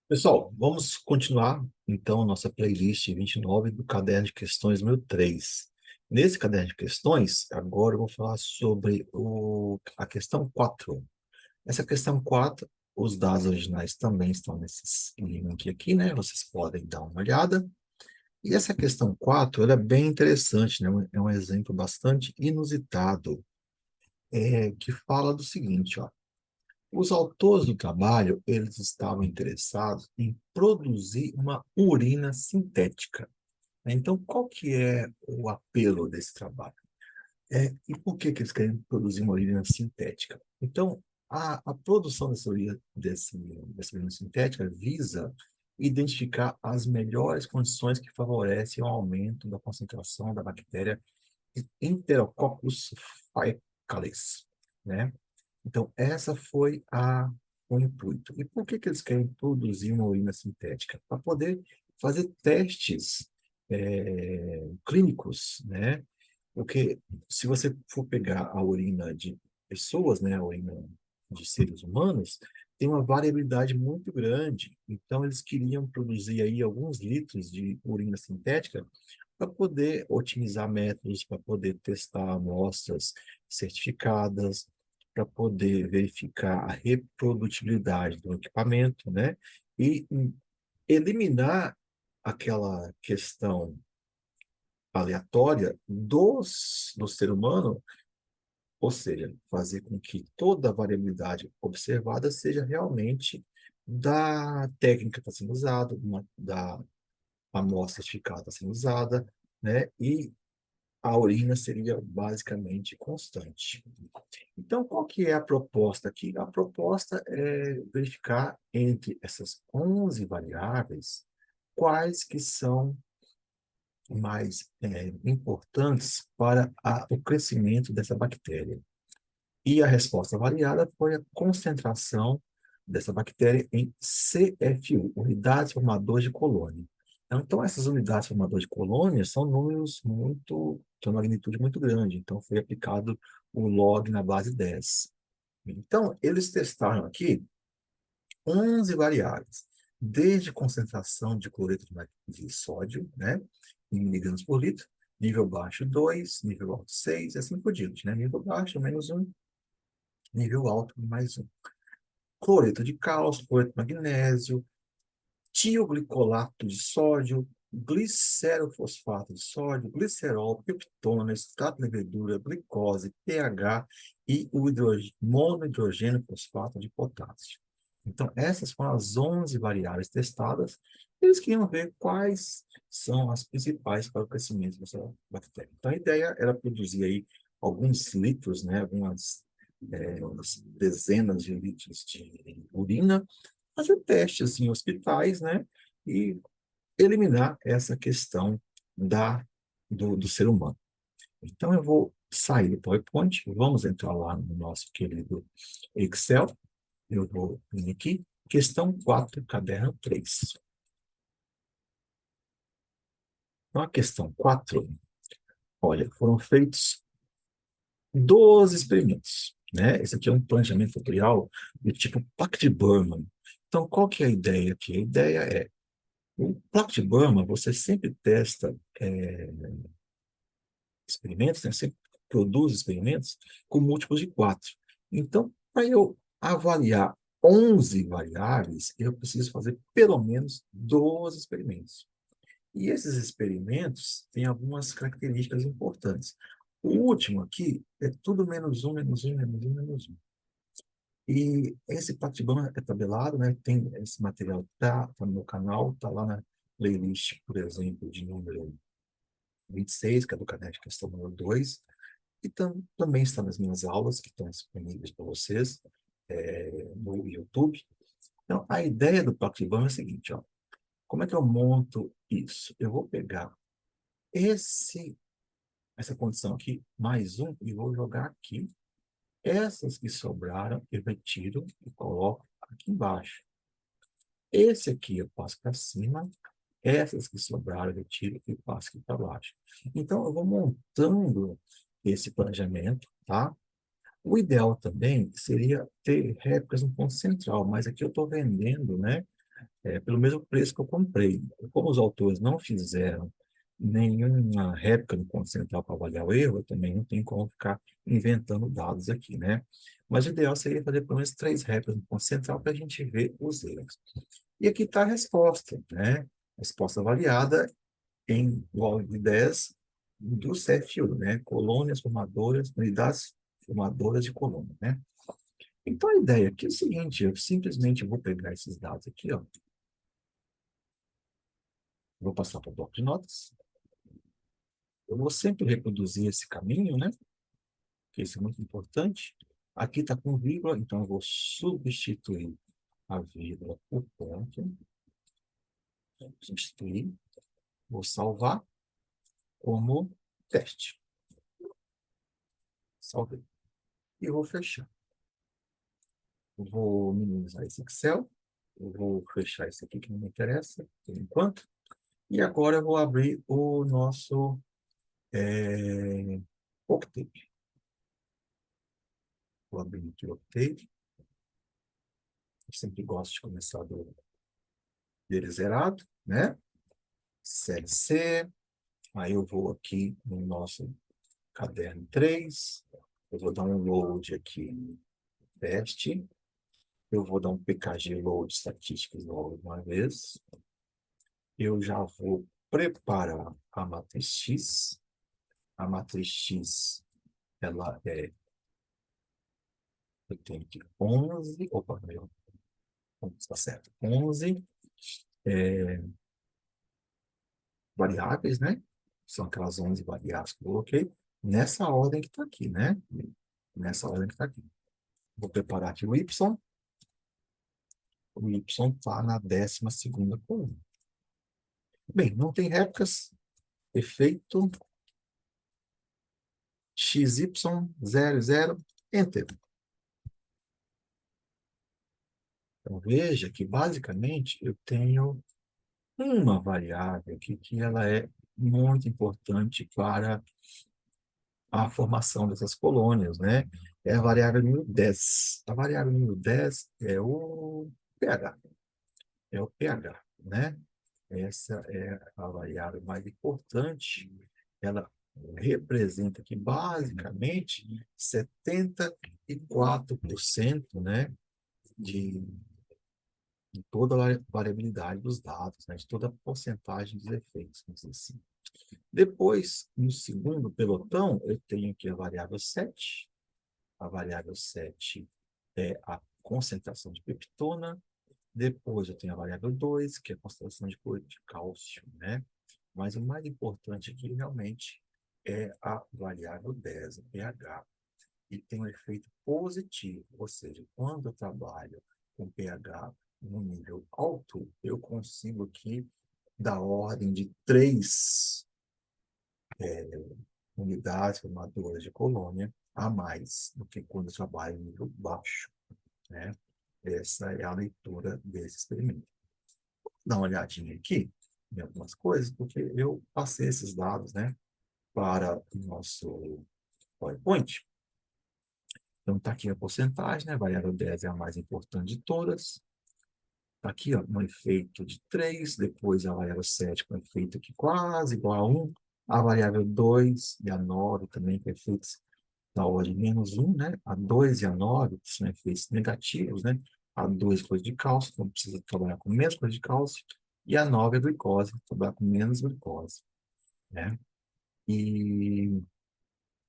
Pessoal, vamos continuar, então, nossa playlist 29 do Caderno de Questões número 3. Nesse caderno de questões, agora eu vou falar sobre a questão 4. Essa questão 4, os dados originais também estão nesse link aqui, né? Vocês podem dar uma olhada. E essa questão 4, ela é bem interessante, né? É um exemplo bastante inusitado, que fala do seguinte, ó. Os autores do trabalho, eles estavam interessados em produzir uma urina sintética. Então, qual que é o apelo desse trabalho? E por que eles querem produzir uma urina sintética? Então, a produção dessa urina sintética visa identificar as melhores condições que favorecem o aumento da concentração da bactéria Enterococcus faecalis, né? Então, essa foi o intuito. E por que eles querem produzir uma urina sintética? Para poder fazer testes clínicos, né? Porque se você for pegar a urina de pessoas, né, a urina de seres humanos, tem uma variabilidade muito grande. Então, eles queriam produzir aí alguns litros de urina sintética para poder otimizar métodos, para poder testar amostras certificadas, para poder verificar a reprodutibilidade do equipamento, né? E eliminar aquela questão aleatória do ser humano, ou seja, fazer com que toda a variabilidade observada seja realmente da técnica que está sendo usada, da amostra certificada que está sendo usada, né? E a urina seria basicamente constante. Então, qual que é a proposta aqui? A proposta é verificar entre essas 11 variáveis quais que são mais importantes para o crescimento dessa bactéria. E a resposta variada foi a concentração dessa bactéria em CFU, unidades formadoras de colônia. Então, essas unidades formadoras de colônia são números de uma magnitude muito grande. Então, foi aplicado o log na base 10. Então, eles testaram aqui 11 variáveis, desde concentração de cloreto de sódio, né, em miligramas por litro, nível baixo 2, nível alto 6, e assim por diante, né? Nível baixo, menos 1, nível alto, mais 1. Cloreto de cálcio, cloreto de magnésio, tioglicolato de sódio, glicerofosfato de sódio, glicerol, peptona, extrato de levedura, glicose, pH e o monohidrogênio fosfato de potássio. Então, essas foram as 11 variáveis testadas. Eles queriam ver quais são as principais para o crescimento dessa bactéria. Então, a ideia era produzir aí alguns litros, né, umas dezenas de litros de urina, fazer testes em hospitais, né? E eliminar essa questão do ser humano. Então, eu vou sair do PowerPoint, vamos entrar lá no nosso querido Excel. Eu vou vir aqui, questão 4, caderno 3. Então, a questão 4, olha, foram feitos 12 experimentos, né? Esse aqui é um planejamento fatorial do tipo Plaque-Burman. Então, qual que é a ideia aqui? A ideia é o Plaque-Burman, você sempre testa experimentos, né? Sempre produz experimentos com múltiplos de 4. Então, para eu avaliar 11 variáveis, eu preciso fazer pelo menos 12 experimentos. E esses experimentos têm algumas características importantes. O último aqui é tudo menos um, menos um, menos um, menos um. E esse Platibana é tabelado, né? Tem esse material, tá no meu canal, tá lá na playlist, por exemplo, de número 26, que é do caderno de questão número 2, e também está nas minhas aulas, que estão disponíveis para vocês no YouTube. Então, a ideia do Platibana é a seguinte, ó. Como é que eu monto isso? Eu vou pegar essa condição aqui, mais um, e vou jogar aqui. Essas que sobraram, eu retiro e coloco aqui embaixo. Esse aqui eu passo para cima, essas que sobraram, eu tiro e passo aqui para baixo. Então, eu vou montando esse planejamento, tá? O ideal também seria ter réplicas no ponto central, mas aqui eu estou vendendo, né, pelo mesmo preço que eu comprei. Como os autores não fizeram nenhuma réplica no ponto central para avaliar o erro, eu também não tenho como ficar inventando dados aqui, né? Mas o ideal seria fazer pelo menos 3 réplicas no ponto central para a gente ver os erros. E aqui está a resposta, né? Resposta avaliada em log de 10 do CFU, né? Colônias formadoras, unidades formadoras de colônia, né? Então, a ideia aqui é o seguinte, eu simplesmente vou pegar esses dados aqui, ó, vou passar para o bloco de notas, eu vou sempre reproduzir esse caminho, né? Que isso é muito importante. Aqui está com vírgula, então eu vou substituir a vírgula por ponto, substituir, vou salvar como teste. Salvei. E vou fechar. Eu vou minimizar esse Excel, eu vou fechar esse aqui que não me interessa, por enquanto. E agora eu vou abrir o nosso Octave. Vou abrir aqui o Octave. Eu sempre gosto de começar dele zerado, né? Série C. Aí eu vou aqui no nosso caderno 3. Eu vou dar um load aqui, teste. Eu vou dar um PKG load estatísticas logo uma vez. Eu já vou preparar a matriz X. A matriz X, ela é, eu tenho aqui 11, opa, meu, está certo, 11 variáveis, né? São aquelas 11 variáveis que eu coloquei, nessa ordem que está aqui, né? Nessa ordem que está aqui. Vou preparar aqui o Y está na 12ª coluna. Bem, não tem réplicas, efeito XY00, Enter. Então, veja que, basicamente, eu tenho uma variável aqui que ela é muito importante para a formação dessas colônias, né? É a variável número 10. A variável número 10 é o pH. É o pH, né? Essa é a variável mais importante. Ela representa aqui, basicamente, 74%, né, de, de toda a variabilidade dos dados, né, de toda a porcentagem dos efeitos, vamos dizer assim. Depois, no segundo pelotão, eu tenho aqui a variável 7. A variável 7 é a concentração de peptona. Depois eu tenho a variável 2, que é a concentração de cloreto de cálcio, né? Mas o mais importante aqui realmente é a variável 10, o pH. E tem um efeito positivo, ou seja, quando eu trabalho com pH no nível alto, eu consigo aqui da ordem de 3 unidades formadoras de colônia a mais do que quando eu trabalho em nível baixo, né? Essa é a leitura desse experimento. Dá uma olhadinha aqui em algumas coisas, porque eu passei esses dados, né, para o nosso PowerPoint. Então, está aqui a porcentagem, né? A variável 10 é a mais importante de todas. Está aqui, ó, um efeito de 3, depois a variável 7 com efeito aqui quase igual a 1, a variável 2 e a 9 também com efeitos da ordem -1, né? A 2 e a 9 são efeitos negativos, né? A 2 é coisa de cálcio, então precisa trabalhar com menos coisa de cálcio, e a 9 é glicose, trabalhar com menos glicose, né? E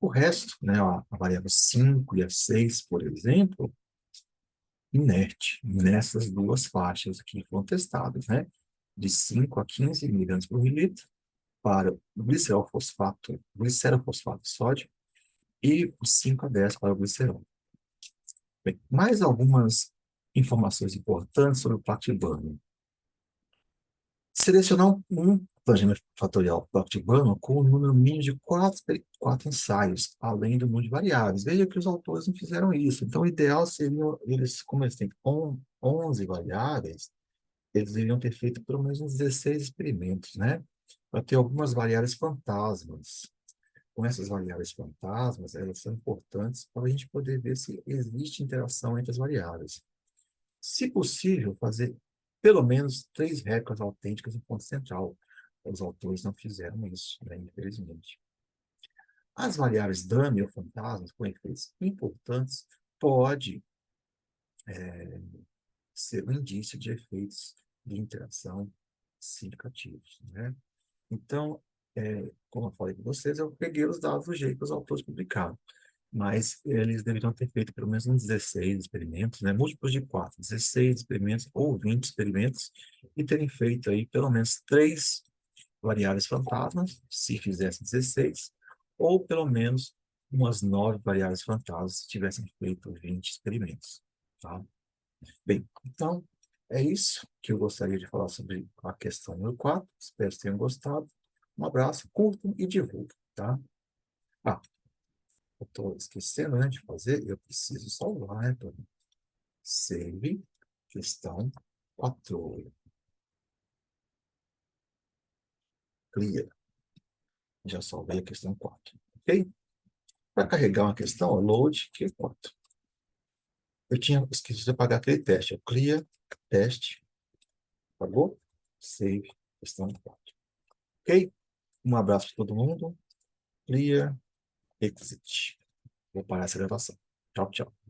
o resto, né? A variável 5 e a 6, por exemplo, inerte nessas duas faixas aqui que foram testadas, né? De 5 a 15 miligramas por mililitro para o glicerofosfato de sódio e 5 a 10 para o glicerol. Bem, mais algumas informações importantes sobre o Plaquetibano. Selecionar um planejamento fatorial Plaquetibano com um número mínimo de 4 ensaios, além do número de variáveis. Veja que os autores não fizeram isso. Então, o ideal seria, eles, como eles têm 11 variáveis, eles iriam ter feito pelo menos uns 16 experimentos, né? Para ter algumas variáveis fantasmas. Com essas variáveis fantasmas, elas são importantes para a gente poder ver se existe interação entre as variáveis. Se possível, fazer pelo menos 3 réplicas autênticas em ponto central. Os autores não fizeram isso, né, infelizmente. As variáveis dummy ou fantasmas com efeitos importantes pode ser um indício de efeitos de interação significativos, né? Então, como eu falei para vocês, eu peguei os dados do jeito que os autores publicaram, mas eles deveriam ter feito pelo menos uns 16 experimentos, né? Múltiplos de 4, 16 experimentos ou 20 experimentos, e terem feito aí pelo menos 3 variáveis fantasmas, se fizessem 16, ou pelo menos umas 9 variáveis fantasmas, se tivessem feito 20 experimentos, tá? Bem, então, é isso que eu gostaria de falar sobre a questão número 4. Espero que tenham gostado. Um abraço, curtam e divulguem, tá? Ah, eu estou esquecendo, né, de fazer, eu preciso salvar, né, Tony? Save, questão 4. Clear. Já salvei a questão 4, ok? Para carregar uma questão, load, que é 4. Eu tinha esquecido de apagar aquele teste. Clear, teste, apagou? Save, questão 4. Ok? Um abraço para todo mundo. Clear, exit. Vou parar essa gravação. Tchau, tchau.